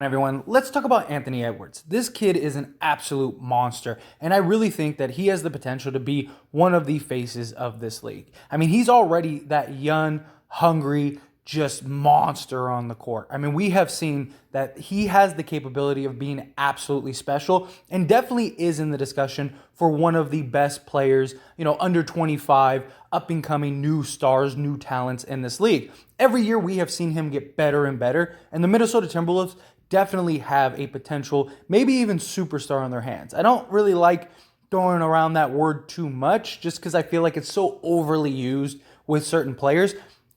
Everyone, let's talk about Anthony Edwards. This kid is an absolute monster, and I really think that he has the potential to be one of the faces of this league. I mean, he's already that young, hungry, just monster on the court. I mean, we have seen that he has the capability of being absolutely special and definitely is in the discussion for one of the best players, under 25, up and coming new stars, new talents in this league. Every year we have seen him get better and better, and the Minnesota Timberwolves definitely have a potential, maybe even superstar on their hands. I don't really like throwing around that word too much just because I feel like it's so overly used with certain players.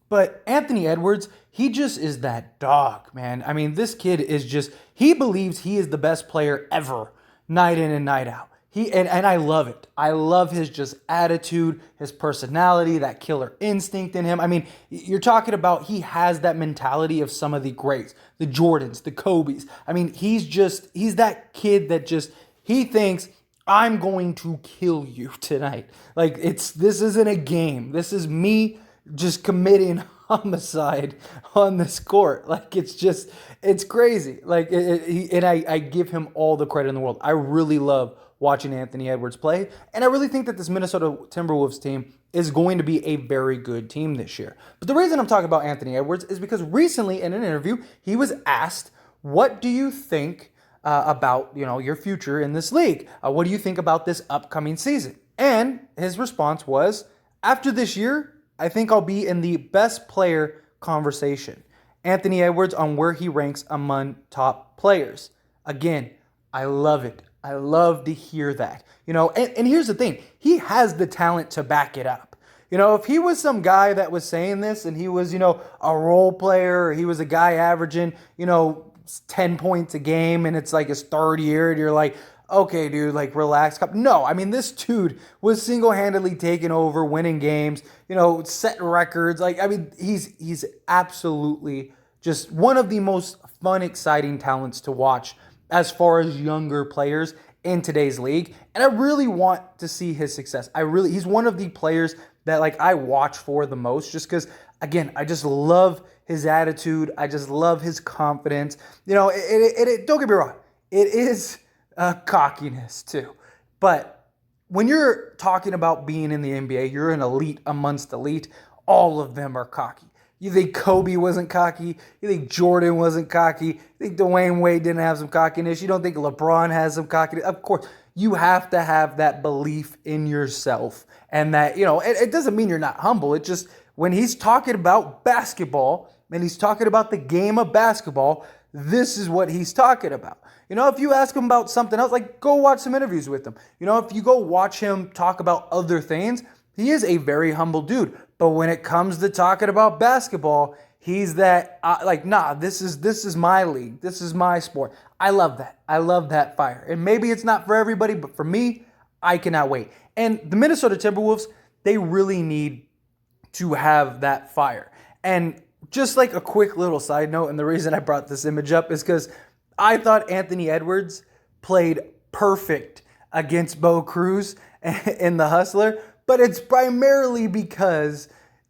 But Anthony Edwards, he just is that dog, man. I mean, this kid is just, he believes he is the best player ever, night in and night out. And I love it. I love his just attitude, his personality, that killer instinct in him. I mean, you're talking about he has that mentality of some of the greats, the Jordans, the Kobes. I mean, he's that kid that just, he thinks, I'm going to kill you tonight. Like, this isn't a game. This is me just committing homicide on this court. Like, it's crazy. Like, I give him all the credit in the world. I really love watching Anthony Edwards play, and I really think that this Minnesota Timberwolves team is going to be a very good team this year. But the reason I'm talking about Anthony Edwards is because recently in an interview, he was asked, what do you think about your future in this league? What do you think about this upcoming season? And his response was, after this year, I think I'll be in the best player conversation. Anthony Edwards on where he ranks among top players. Again, I love it. I love to hear that. And here's the thing. He has the talent to back it up. If he was some guy that was saying this and he was, a role player, or he was a guy averaging, 10 points a game and it's like his third year and you're like, okay, dude, like relax. No, I mean, this dude was single-handedly taking over, winning games, setting records. Like, I mean, he's absolutely just one of the most fun, exciting talents to watch as far as younger players in today's league. And I really want to see his success. He's one of the players that I watch for the most just because, again, I just love his attitude. I just love his confidence. Don't get me wrong. It is cockiness too. But when you're talking about being in the NBA, you're an elite amongst elite. All of them are cocky. You think Kobe wasn't cocky? You think Jordan wasn't cocky? You think Dwayne Wade didn't have some cockiness? You don't think LeBron has some cockiness? Of course, you have to have that belief in yourself. And that, it doesn't mean you're not humble. It just, when he's talking about basketball and he's talking about the game of basketball, this is what he's talking about. If you ask him about something else, go watch some interviews with him. If you go watch him talk about other things, he is a very humble dude. But when it comes to talking about basketball, he's that, nah, this is my league. This is my sport. I love that. I love that fire. And maybe it's not for everybody, but for me, I cannot wait. And the Minnesota Timberwolves, they really need to have that fire. And just like a quick little side note, and the reason I brought this image up is because I thought Anthony Edwards played perfect against Bo Cruz in the Hustler, but it's primarily because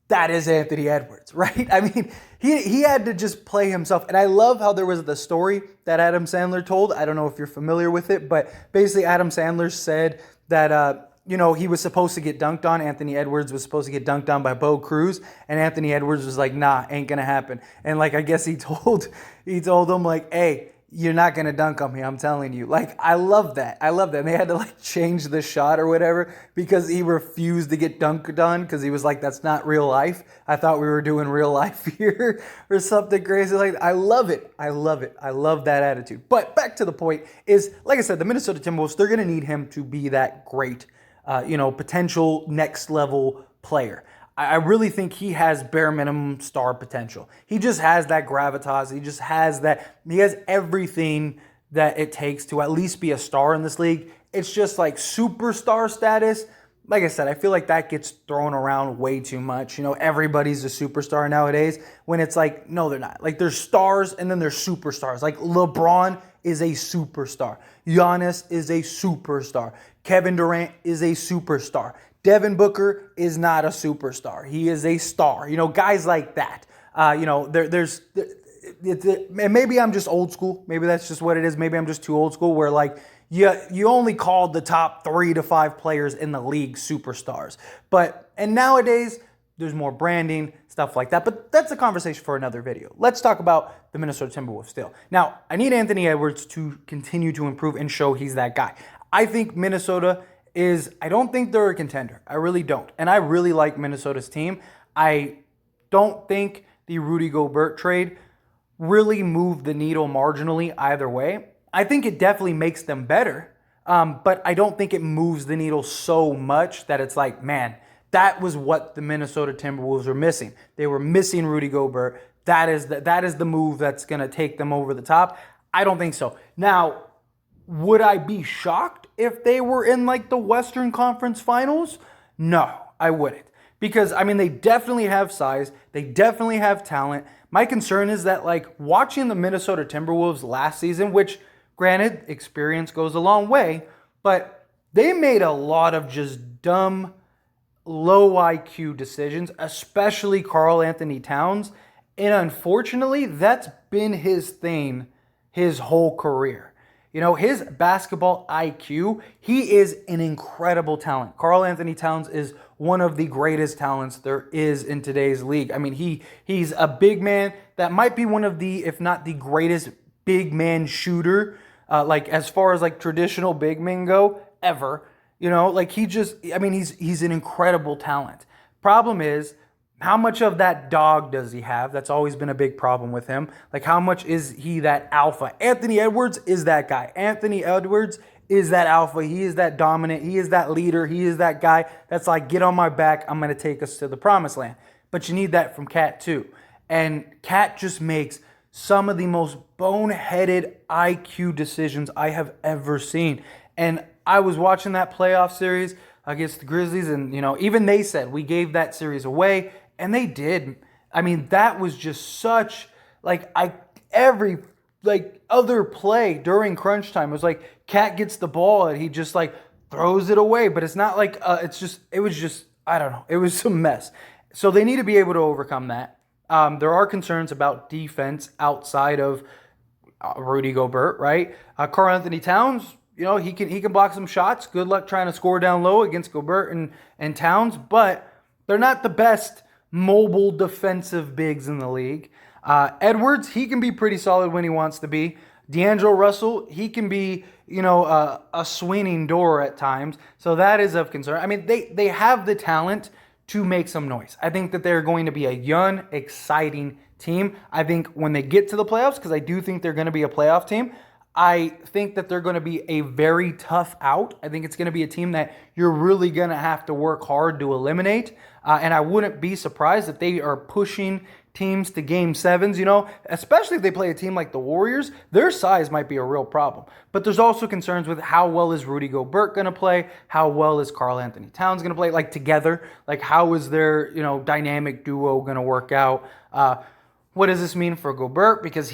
that is Anthony Edwards, right? I mean, he had to just play himself. And I love how there was the story that Adam Sandler told. I don't know if you're familiar with it, but basically Adam Sandler said that, he was supposed to get dunked on. Anthony Edwards was supposed to get dunked on by Bo Cruz. And Anthony Edwards was like, nah, ain't going to happen. And I guess he told him hey, you're not going to dunk on me, I'm telling you. I love that. I love that. And they had to change the shot or whatever because he refused to get dunked on because he was like, that's not real life. I thought we were doing real life here or something crazy like that. I love it. I love it. I love that attitude. But back to the point is, like I said, the Minnesota Timberwolves, they're going to need him to be that great, potential next level player. I really think he has bare minimum star potential. He just has that gravitas. He has everything that it takes to at least be a star in this league. It's just superstar status. Like I said, I feel like that gets thrown around way too much. Everybody's a superstar nowadays when it's no, they're not. There's stars and then there's superstars. LeBron is a superstar. Giannis is a superstar. Kevin Durant is a superstar. Devin Booker is not a superstar. He is a star. Guys like that. and maybe I'm just old school. Maybe that's just what it is. Maybe I'm just too old school where like you only called the top 3 to 5 players in the league superstars. And nowadays there's more branding, stuff like that. But that's a conversation for another video. Let's talk about the Minnesota Timberwolves still. Now, I need Anthony Edwards to continue to improve and show he's that guy. I think Minnesota I don't think they're a contender. I really don't. And I really like Minnesota's team. I don't think the Rudy Gobert trade really moved the needle marginally either way. I think it definitely makes them better, but I don't think it moves the needle so much that it's like, man, that was what the Minnesota Timberwolves were missing. They were missing Rudy Gobert. That is the move that's going to take them over the top. I don't think so. Now, would I be shocked if they were in like the Western Conference Finals? No, I wouldn't. Because, I mean, they definitely have size. They definitely have talent. My concern is that, like, watching the Minnesota Timberwolves last season, which, granted, experience goes a long way, but they made a lot of just dumb, low IQ decisions, especially Karl Anthony Towns. And unfortunately, that's been his thing his whole career. You know, his basketball IQ, he is an incredible talent. Karl Anthony Towns is one of the greatest talents there is in today's league. I mean, he's a big man that might be one of the, if not the greatest big man shooter, like as far as like traditional big men go, ever. You know, like he's an incredible talent. Problem is, how much of that dog does he have? That's always been a big problem with him. Like, how much is he that alpha? Anthony Edwards is that guy. Anthony Edwards is that alpha. He is that dominant. He is that leader. He is that guy that's like, get on my back. I'm going to take us to the promised land. But you need that from Cat too. And Cat just makes some of the most boneheaded IQ decisions I have ever seen. And I was watching that playoff series against the Grizzlies, and, you know, even they said we gave that series away. And they did. I mean, that was just such, like, every, like, other play during crunch time, it was like, Cat gets the ball and he just, like, throws it away. But it's not like, it was just, I don't know. It was a mess. So they need to be able to overcome that. There are concerns about defense outside of Rudy Gobert, right? Karl Anthony Towns, you know, he can block some shots. Good luck trying to score down low against Gobert and Towns. But they're not the best mobile defensive bigs in the league. Edwards, he can be pretty solid when he wants to be. D'Angelo Russell, he can be, you know, a swinging door at times. So that is of concern. I mean, they have the talent to make some noise. I think that they're going to be a young, exciting team. I think when they get to the playoffs, because I do think they're going to be a playoff team, I think that they're going to be a very tough out. I think it's going to be a team that you're really going to have to work hard to eliminate. And I wouldn't be surprised if they are pushing teams to game sevens, you know, especially if they play a team like the Warriors. Their size might be a real problem. But there's also concerns with how well is Rudy Gobert going to play? How well is Karl Anthony Towns going to play? Like together, like how is their, you know, dynamic duo going to work out? What does this mean for Gobert? Because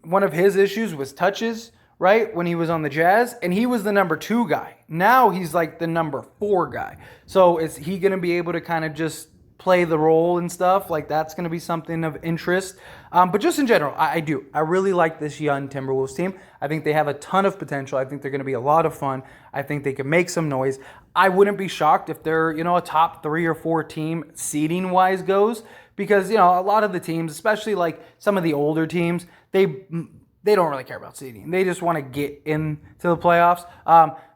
one of his issues was touches, right, when he was on the Jazz, and he was the number 2 guy. Now he's like the number 4 guy. So is he going to be able to kind of just play the role and stuff? Like that's going to be something of interest. But just in general, I really like this young Timberwolves team. I think they have a ton of potential. I think they're going to be a lot of fun. I think they can make some noise. I wouldn't be shocked if they're, you know, a top 3 or 4 team seeding wise goes, because, you know, a lot of the teams, especially like some of the older teams, they don't really care about seeding. They just want to get into the playoffs.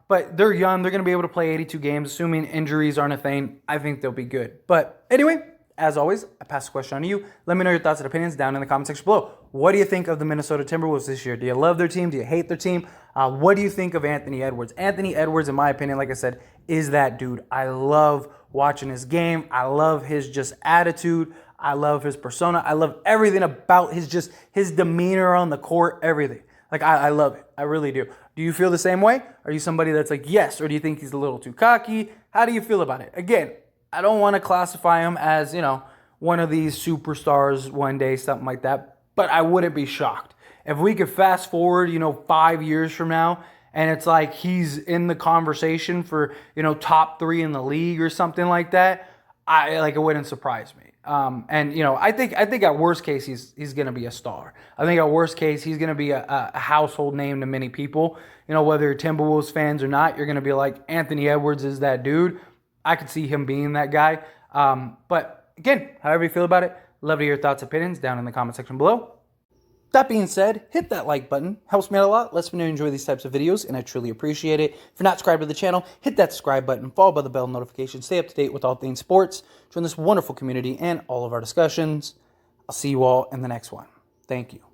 But they're young. They're going to be able to play 82 games, assuming injuries aren't a thing. I think they'll be good. But anyway, as always, I pass the question on to you. Let me know your thoughts and opinions down in the comment section below. What do you think of the Minnesota Timberwolves this year? Do you love their team? Do you hate their team? What do you think of Anthony Edwards? Anthony Edwards, in my opinion, like I said, is that dude. I love watching his game. I love his just attitude. I love his persona. I love everything about his demeanor on the court, everything. Like, I love it. I really do. Do you feel the same way? Are you somebody that's like, yes, or do you think he's a little too cocky? How do you feel about it? Again, I don't want to classify him as, you know, one of these superstars one day, something like that, but I wouldn't be shocked. If we could fast forward, you know, 5 years from now, and it's like he's in the conversation for, you know, top 3 in the league or something like that, it wouldn't surprise me. And I think at worst case he's going to be a star. I think at worst case he's going to be a household name to many people. Whether you're Timberwolves fans or not, you're going to be like, Anthony Edwards is that dude. I could see him being that guy. But again, however you feel about it, love to hear your thoughts, opinions down in the comment section below. That being said, hit that like button. Helps me out a lot. Lets me know you enjoy these types of videos, and I truly appreciate it. If you're not subscribed to the channel, hit that subscribe button, followed by the bell notification. Stay up to date with all things sports. Join this wonderful community and all of our discussions. I'll see you all in the next one. Thank you.